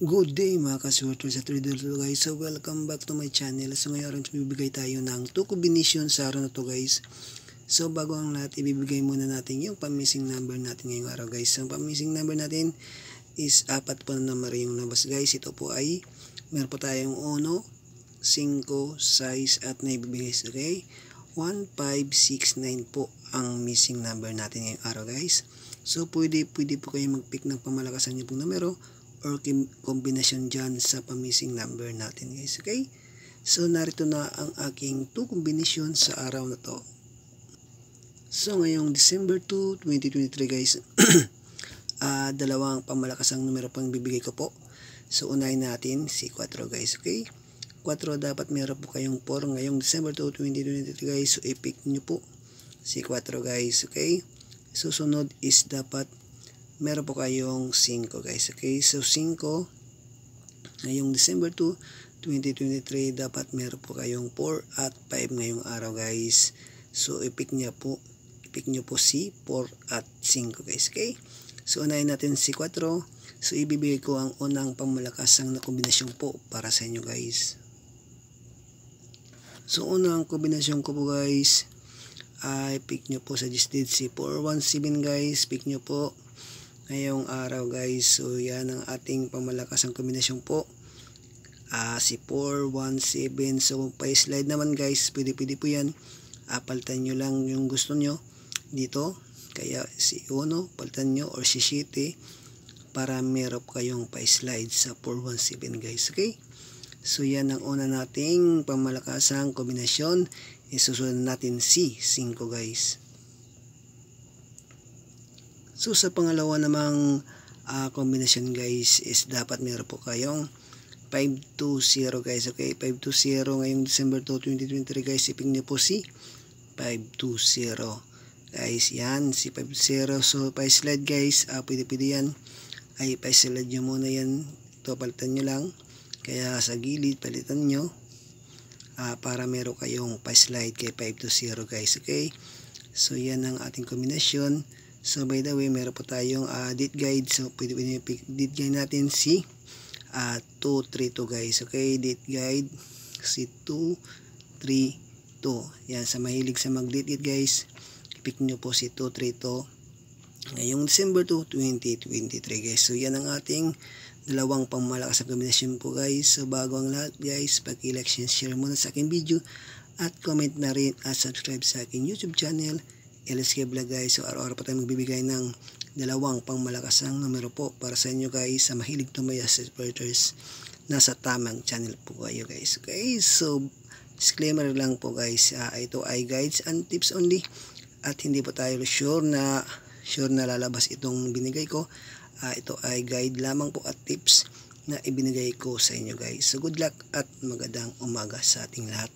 Good day mga kaswerte sa trader guys. So welcome back to my channel. So ngayon bibigay tayo ng 2 combination sa araw na to guys. So bago ang lahat, ibibigay muna natin yung pamissing number natin ngayong araw guys. Ang pamissing number natin is 4 po na number yung labas guys. Ito po ay meron po tayong 1, 5, 6 at naibibigay. Okay? 1, 5, 6, 9 po ang missing number natin ngayong araw guys. So pwede po kayo mag-pick ng pamalakasan nyo pong numero or kombinasyon dyan sa pamissing number natin guys. Okay? So narito na ang aking 2 kombinasyon sa araw na to. So ngayong December 2, 2023 guys, dalawang pamamakasang numero pang bibigay ko po. So unahin natin si 4 guys. Okay? 4 dapat meron po kayong 4 ngayong December 2, 2023 guys. So i-pick nyo po si 4 guys. Okay? Susunod is dapat meron po kayong 5 guys. Okay, so 5 ngayong December 2, 2023 dapat meron po kayong 4 at 5 ngayong araw guys. So i-pick nyo po si 4 at 5 guys. Okay, so unahin natin si 4. So ibibigay ko ang unang pangmalakasang na kombinasyon po para sa inyo guys. So unang kombinasyon ko po guys ay pick nyo po suggested si 417 guys. Pick nyo po ngayong araw guys. So yan ang ating pamalakasang kombinasyon po, si 417. So pa-slide naman guys, pwede po yan. Palitan nyo lang yung gusto nyo dito, kaya si 1 palitan nyo or si 7 para meron kayong pa-slide sa 417 guys. Okay, so yan ang una nating pamalakasang kombinasyon. Isusunod natin si 5 guys. So sa pangalawa namang kombinasyon guys is dapat meron po kayong 520 guys. Okay, 520 ngayong December 2, 2023 guys. Ipin nyo po si 520 guys. Yan si 520. So pa-slide guys, pwede yan. Ay pa-slide nyo muna yan. Ito palitan nyo lang, kaya sa gilid palitan nyo para meron kayong pa-slide kay 520 guys. Okay, so yan ang ating kombinasyon. So by the way, meron po tayong date guide. So pwede pick date guide natin si 232 guys. Okay, date guide si 232. Yan, sa mahilig sa mag-date guys, pick nyo po si 232 ngayong December 2, 2023 guys. So yan ang ating dalawang pangmalakas na kombinasyon po guys. So bago ang lahat guys, pag-like, share muna sa aking video at comment na rin at subscribe sa aking YouTube channel, LSK Vlog guys. So araw-araw pa tayo magbibigay ng dalawang pangmalakasang numero po para sa inyo guys, sa mahilig tumaya sa supporters. Nasa tamang channel po kayo guys. Okay, so disclaimer lang po guys, ito ay guides and tips only at hindi po tayo sure na lalabas itong binigay ko. Ito ay guide lamang po at tips na ibinigay ko sa inyo guys. So good luck at magandang umaga sa ating lahat.